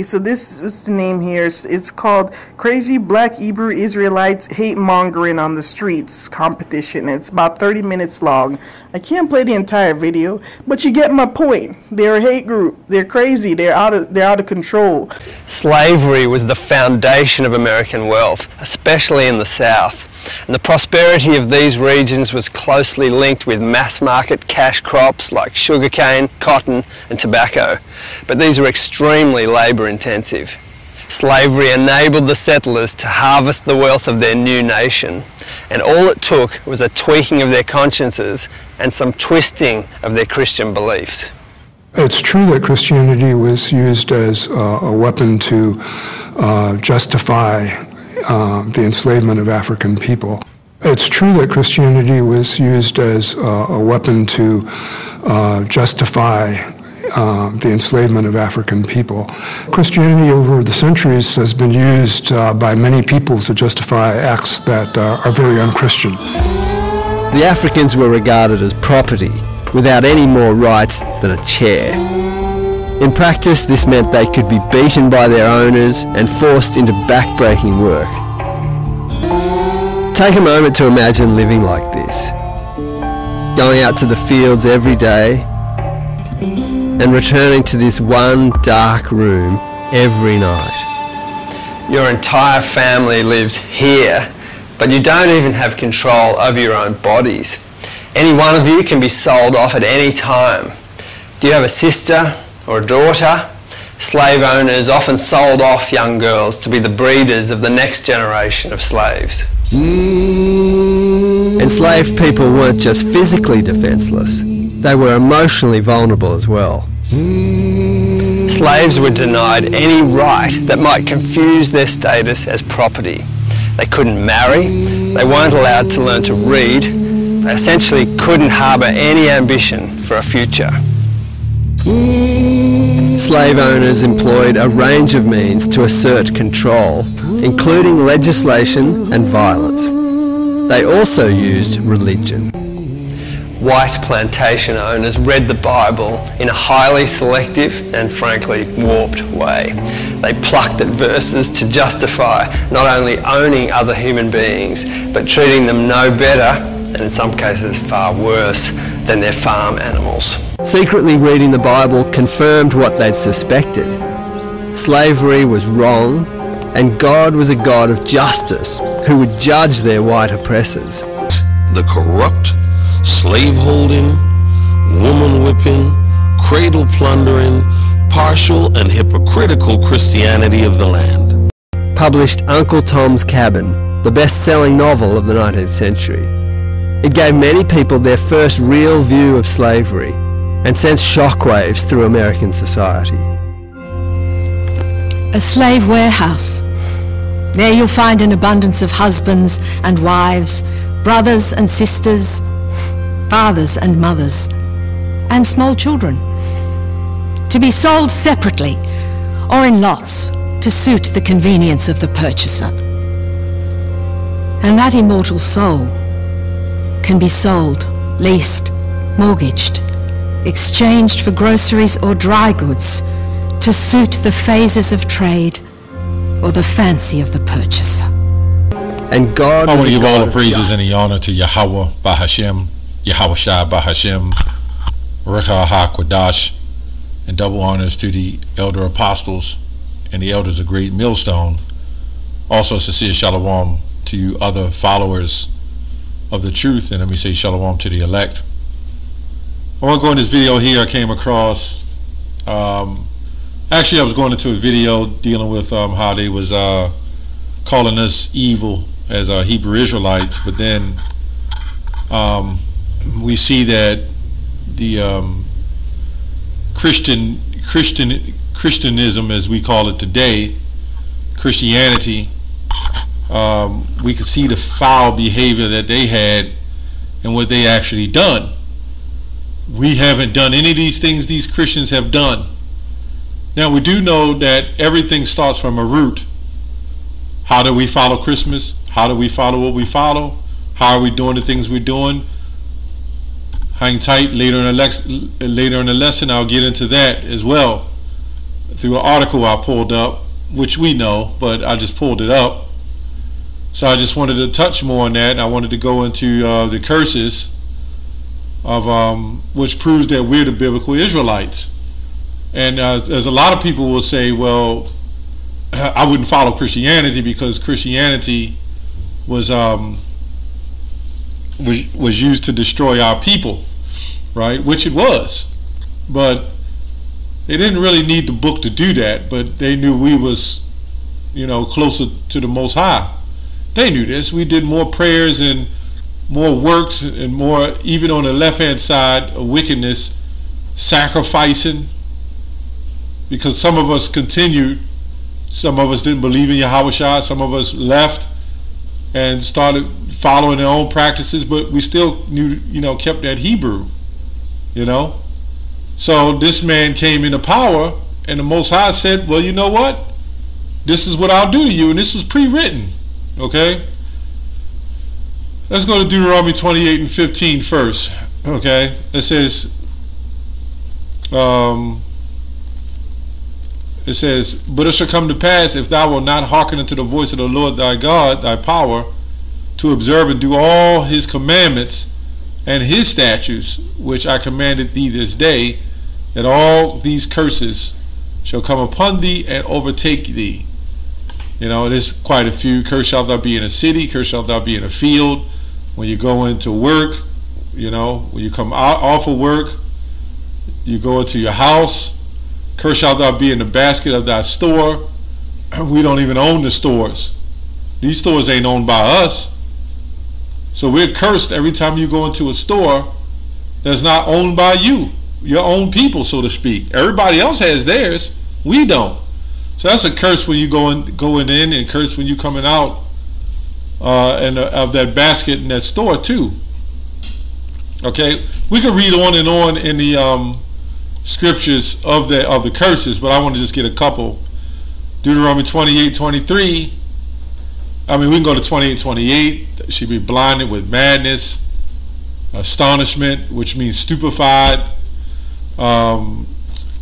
so this is the name here. It's called Crazy Black Hebrew Israelites Hate Mongering on the Streets Competition. It's about 30 minutes long. I can't play the entire video, but you get my point. They're a hate group. They're crazy. They're out of control. Slavery was the foundation of American wealth, especially in the South. And the prosperity of these regions was closely linked with mass market cash crops like sugarcane, cotton and tobacco. But these were extremely labour intensive. Slavery enabled the settlers to harvest the wealth of their new nation, and all it took was a tweaking of their consciences and some twisting of their Christian beliefs. It's true that Christianity was used as a weapon to justify the enslavement of African people. It's true that Christianity was used as a weapon to justify the enslavement of African people. Christianity over the centuries has been used by many people to justify acts that are very unchristian. The Africans were regarded as property, without any more rights than a chair. In practice, this meant they could be beaten by their owners and forced into back-breaking work. Take a moment to imagine living like this, going out to the fields every day and returning to this one dark room every night. Your entire family lives here, but you don't even have control over your own bodies. Any one of you can be sold off at any time. Do you have a sister or a daughter? Slave owners often sold off young girls to be the breeders of the next generation of slaves. Enslaved people weren't just physically defenseless, they were emotionally vulnerable as well. Slaves were denied any right that might confuse their status as property. They couldn't marry, they weren't allowed to learn to read, they essentially couldn't harbour any ambition for a future. Slave owners employed a range of means to assert control, including legislation and violence. They also used religion. White plantation owners read the Bible in a highly selective and frankly warped way. They plucked at verses to justify not only owning other human beings, but treating them no better, and in some cases far worse, than their farm animals. Secretly reading the Bible confirmed what they'd suspected. Slavery was wrong, and God was a God of justice who would judge their white oppressors. The corrupt, slave-holding, woman-whipping, cradle-plundering, partial and hypocritical Christianity of the land. Published Uncle Tom's Cabin, the best-selling novel of the 19th century. It gave many people their first real view of slavery and sent shockwaves through American society. A slave warehouse. There you'll find an abundance of husbands and wives, brothers and sisters, fathers and mothers, and small children, to be sold separately or in lots to suit the convenience of the purchaser. And that immortal soul can be sold, leased, mortgaged, exchanged for groceries or dry goods to suit the phases of trade or the fancy of the purchaser. And God I want to give all the praises and the honor to Yahweh Bahashem, Yahweh Shai Bahashem, Rekha HaKodash, and double honors to the elder apostles and the elders of Great Millstone. Also sincere shalom to you other followers of the truth, and let me say shalom to the elect. I want to go in this video here. I came across, actually I was going into a video dealing with how they was calling us evil as Hebrew Israelites, but then we see that the Christianism, as we call it today, Christianity, we could see the foul behavior that they had and what they actually done. We haven't done any of these things these Christians have done. Now we do know that everything starts from a root. How do we follow Christmas? How do we follow what we follow? How are we doing the things we're doing? Hang tight. Later in the lesson I'll get into that as well. through an article I pulled up, which we know, but I just pulled it up. So I just wanted to touch more on that, and I wanted to go into the curses of which proves that we're the biblical Israelites. And as a lot of people will say, well, I wouldn't follow Christianity because Christianity was used to destroy our people, right? Which it was, but they didn't really need the book to do that. But they knew we was, closer to the Most High. They knew this. We did more prayers and more works and more, even on the left-hand side of wickedness, sacrificing. Because some of us continued, some of us didn't believe in Yahushua, some of us left and started following their own practices, but we still knew, kept that Hebrew, So this man came into power, and the Most High said, well, you know what? This is what I'll do to you, and this was pre-written, okay? Let's go to Deuteronomy 28 and 15 first, okay? It says, but it shall come to pass, if thou wilt not hearken unto the voice of the Lord thy God, thy power, to observe and do all his commandments and his statutes, which I commanded thee this day, that all these curses shall come upon thee and overtake thee. There's quite a few. Cursed shalt thou be in a city, cursed shalt thou be in a field. When you go into work, when you come out off of work, you go into your house. Cursed shalt thou be in the basket of thy store. We don't even own the stores. These stores ain't owned by us. So we're cursed every time you go into a store that's not owned by you, your own people, so to speak. Everybody else has theirs. We don't. So that's a curse when you going in, and curse when you coming out of that basket in that store too. Okay, we could read on and on in the scriptures of the curses, but I want to just get a couple. Deuteronomy 28:23. I mean, we can go to 28:28. She'd be blinded with madness, astonishment, which means stupefied.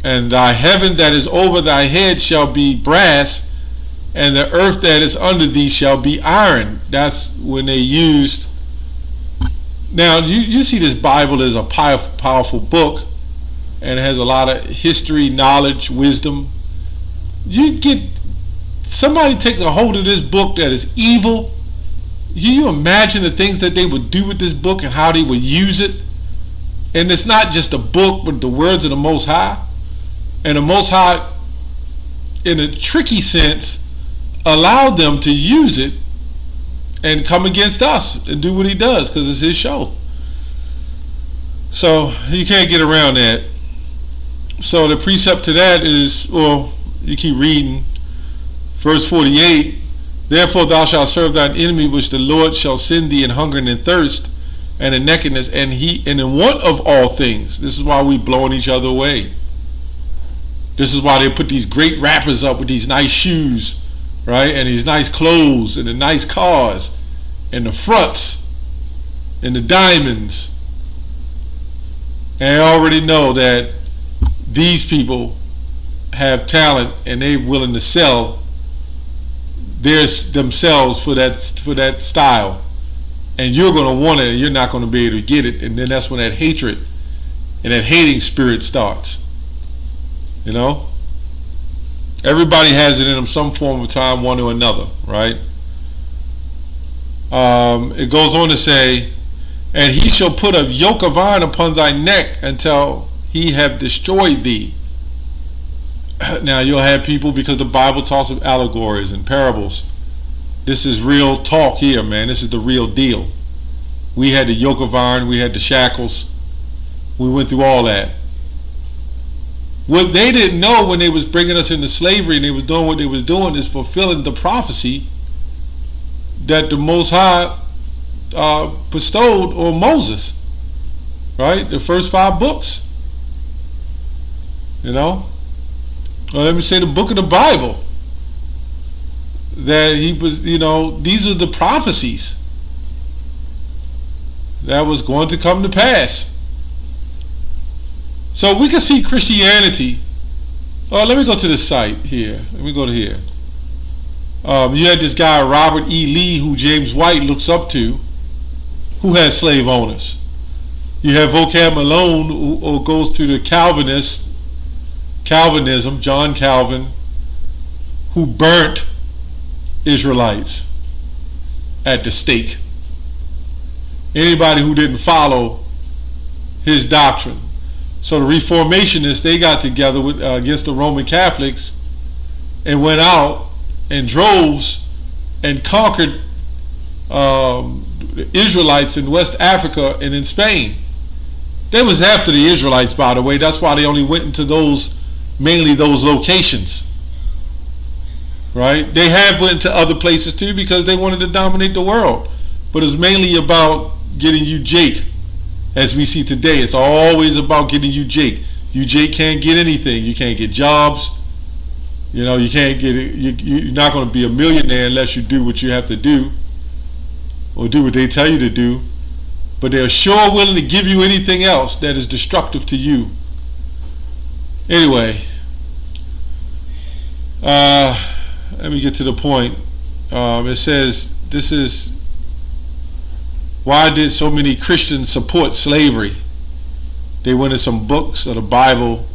And thy heaven that is over thy head shall be brass, and the earth that is under thee shall be iron. That's when they used. Now you see this Bible is a powerful book, and it has a lot of history, knowledge, wisdom. You get somebody takes a hold of this book that is evil. Can you imagine the things that they would do with this book and how they would use it? And it's not just a book, but the words of the Most High. And the Most High, in a tricky sense, allowed them to use it and come against us and do what he does, because it's his show. So you can't get around that. So the precept to that is, well, you keep reading, verse 48, therefore thou shalt serve thine enemy, which the Lord shall send thee in hunger and in thirst and in nakedness and in want of all things. This is why we blowing each other away. This is why they put these great rappers up with these nice shoes, right, and these nice clothes and the nice cars and the fronts and the diamonds. And I already know that these people have talent and they're willing to sell themselves for that style, and you're going to want it and you're not going to be able to get it, and then that's when that hatred and that hating spirit starts. Everybody has it in them some form of time, one or another, right? It goes on to say, and he shall put a yoke of iron upon thy neck until he have destroyed thee. Now you'll have people, because the Bible talks of allegories and parables. This is real talk here, man. This is the real deal. We had the yoke of iron, we had the shackles, we went through all that. What they didn't know when they was bringing us into slavery and they was doing what they was doing is fulfilling the prophecy that the Most High bestowed on Moses, right? The first 5 books, or let me say the book of the Bible, that he was, these are the prophecies that was going to come to pass. So we can see Christianity Let me go to this site here. Let me go to here. You had this guy, Robert E. Lee, who James White looks up to, who had slave owners. You have Vocab Malone, who goes to the Calvinism, John Calvin, who burnt Israelites at the stake. Anybody who didn't follow his doctrine. So the Reformationists, they got together with, against the Roman Catholics and went out in droves and conquered the Israelites in West Africa and in Spain. They was after the Israelites, by the way. That's why they only went into those, mainly those locations. Right? They have went to other places too because they wanted to dominate the world. But it's mainly about getting you Jake, as we see today. It's always about getting you Jake. You Jake can't get anything. You can't get jobs. You know, you can't get it. You're not going to be a millionaire unless you do what you have to do, or do what they tell you to do. But they're sure willing to give you anything else that is destructive to you. Anyway, let me get to the point. It says, this is, why did so many Christians support slavery? They went in some books of the Bible,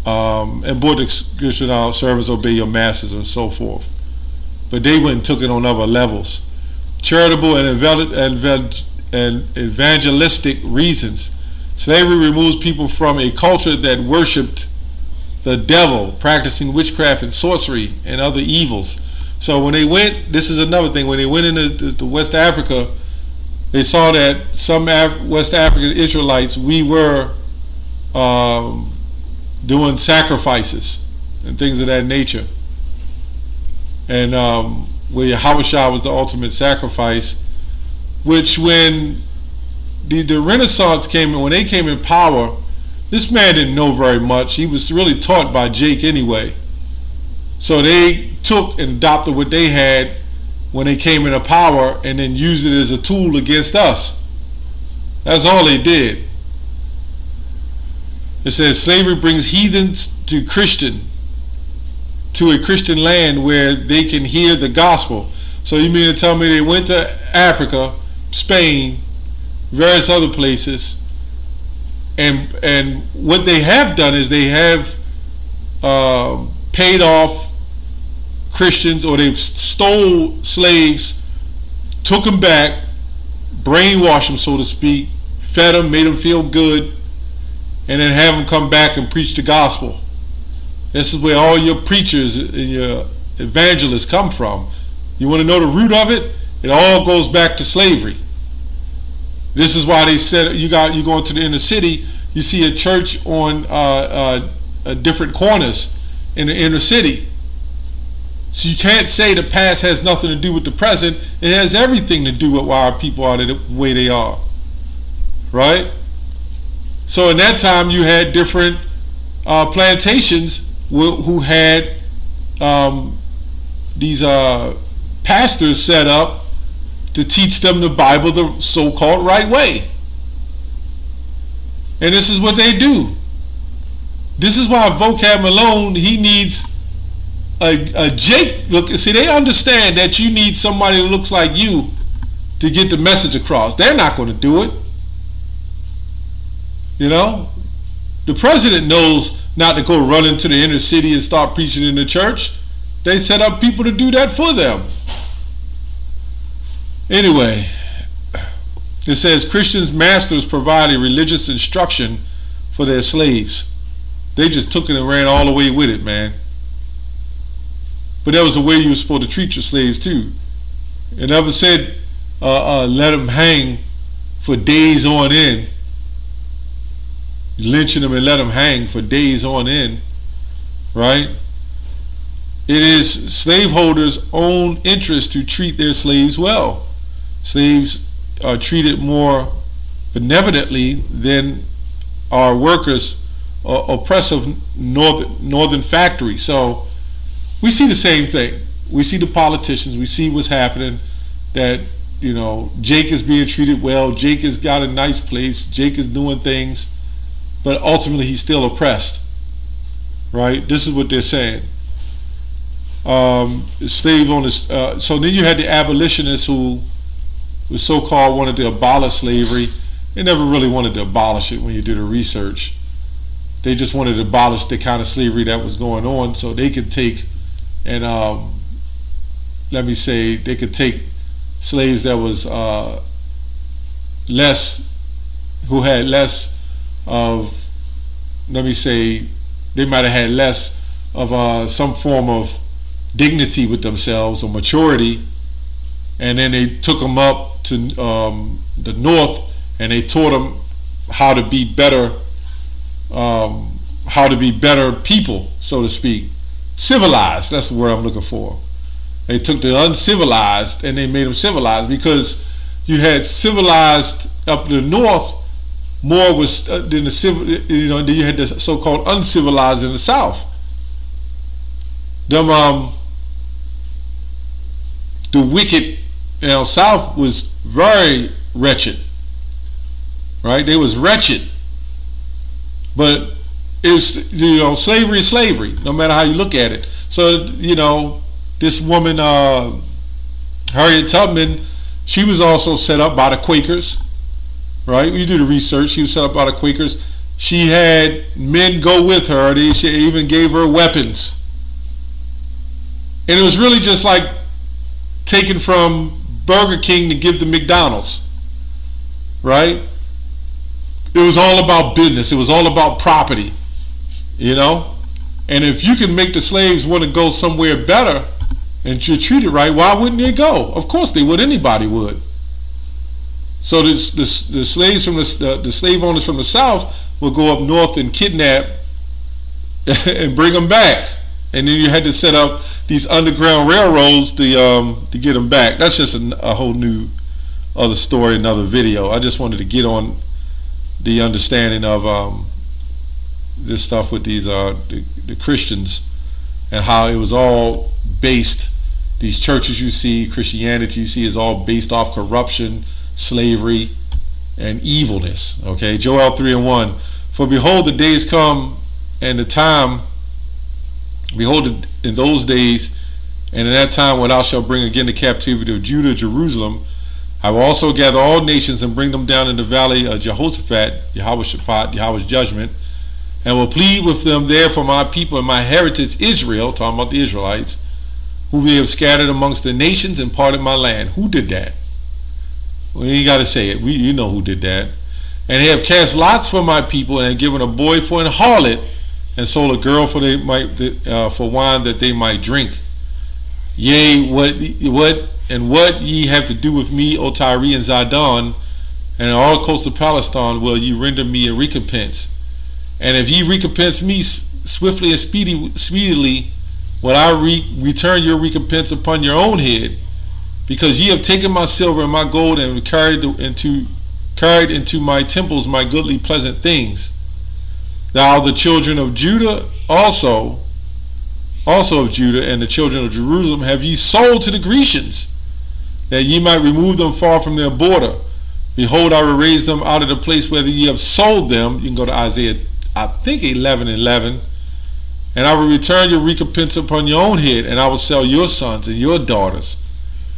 and bought the scripture out, servants obey your masters and so forth. But they went and took it on other levels. Charitable and evangelistic reasons. Slavery removes people from a culture that worshipped the devil, practicing witchcraft and sorcery and other evils. So when they went, this is another thing, when they went into West Africa, they saw that some West African Israelites, we were doing sacrifices and things of that nature. And where Yahushua was the ultimate sacrifice, which when the Renaissance came in, when they came in power, this man didn't know very much. He was really taught by Jake anyway. So they took and adopted what they had when they came into power and then used it as a tool against us. That's all they did. It says slavery brings heathens to a Christian land where they can hear the gospel. So you mean to tell me they went to Africa, Spain, various other places, and what they have done is they have paid off Christians, or they've stole slaves, took them back, brainwashed them, so to speak, fed them, made them feel good, and then have them come back and preach the gospel. This is where all your preachers and your evangelists come from. You want to know the root of it? It all goes back to slavery. This is why they said you go into the inner city, you see a church on different corners in the inner city. So you can't say the past has nothing to do with the present. It has everything to do with why our people are the way they are. Right? So in that time you had different plantations who had these pastors set up to teach them the Bible the so-called right way. And this is what they do. This is why Vocab Malone, he needs a Jake. Look, see, they understand that you need somebody who looks like you to get the message across. They're not going to do it. You know, the president knows not to go run into the inner city and start preaching in the church. They set up people to do that for them. Anyway, it says Christians' masters provide a religious instruction for their slaves. They just took it and ran all the way with it, man. But that was the way you were supposed to treat your slaves too. It never said let them hang for days on end. Lynching them and let them hang for days on end, right? It is slaveholders' own interest to treat their slaves well. Slaves are treated more benevolently than our workers, oppressive northern factories. So we see the same thing. We see the politicians. We see what's happening. That, you know, Jake is being treated well. Jake has got a nice place. Jake is doing things, but ultimately he's still oppressed, right? This is what they're saying. Slave owners. So then you had the abolitionists who was so-called wanted to abolish slavery. They never really wanted to abolish it when you do the research. They just wanted to abolish the kind of slavery that was going on so they could take and, let me say, they could take slaves that was who had less of, let me say, they might have had less of some form of dignity with themselves or maturity, and then they took them up to the north and they taught them how to be better people, so to speak. Civilized, that's the word I'm looking for. They took the uncivilized and they made them civilized, because you had civilized up the north more was than the civil, then you had the so-called uncivilized in the south. Them the wicked south was very wretched, right? They was wretched, but it's, slavery is slavery, no matter how you look at it. So this woman Harriet Tubman, she was also set up by the Quakers, right? You do the research. She was set up by the Quakers. She had men go with her. She even gave her weapons, and it was really just like taken from Burger King to give to McDonald's, right? It was all about business. It was all about property, and if you can make the slaves want to go somewhere better and you're treated right, why wouldn't they go? Of course they would. Anybody would. So the slaves from the slave owners from the south would go up north and kidnap and bring them back, and then you had to set up these underground railroads to get them back. That's just a whole new other story, another video. I just wanted to get on the understanding of this stuff with these the Christians, and how it was all based. These churches you see, Christianity you see, is all based off corruption, slavery, and evilness. Okay, Joel 3:1. For behold, the days come, and the time, behold, in those days, and in that time when thou shalt bring again the captivity of Judah, Jerusalem, I will also gather all nations and bring them down in the valley of Jehoshaphat, Yahweh's judgment, and will plead with them there for my people and my heritage Israel, talking about the Israelites, who we have scattered amongst the nations and parted my land. Who did that? Well, you got to say it. You know who did that. And they have cast lots for my people, and have given a boy for an harlot, and sold a girl for wine that they might drink. Yea, what ye have to do with me, O Tyre and Zidon, and all coasts of Palestine, will ye render me a recompense? And if ye recompense me swiftly and speedily, will I return your recompense upon your own head, because ye have taken my silver and my gold, and carried into my temples my goodly pleasant things. Thou the children of Judah also of Judah, and the children of Jerusalem have ye sold to the Grecians, that ye might remove them far from their border. Behold, I will raise them out of the place where ye have sold them. You can go to Isaiah, I think 11:11. And I will return your recompense upon your own head, and I will sell your sons and your daughters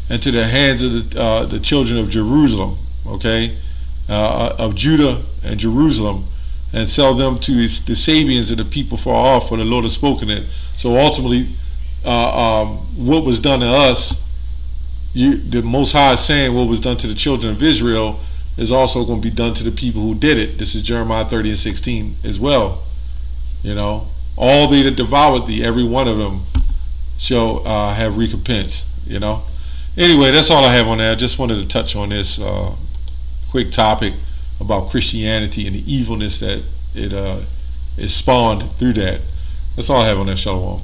into the hands of the children of Jerusalem, of Judah and Jerusalem, and sell them to the Sabians and the people far off, for the Lord has spoken it. So ultimately, what was done to us, the Most High is saying what was done to the children of Israel is also going to be done to the people who did it. This is Jeremiah 30:16 as well. All they that devoured thee, every one of them shall have recompense. Anyway, that's all I have on that. I just wanted to touch on this quick topic about Christianity and the evilness that it spawned through that. That's all I have on that. Shalom.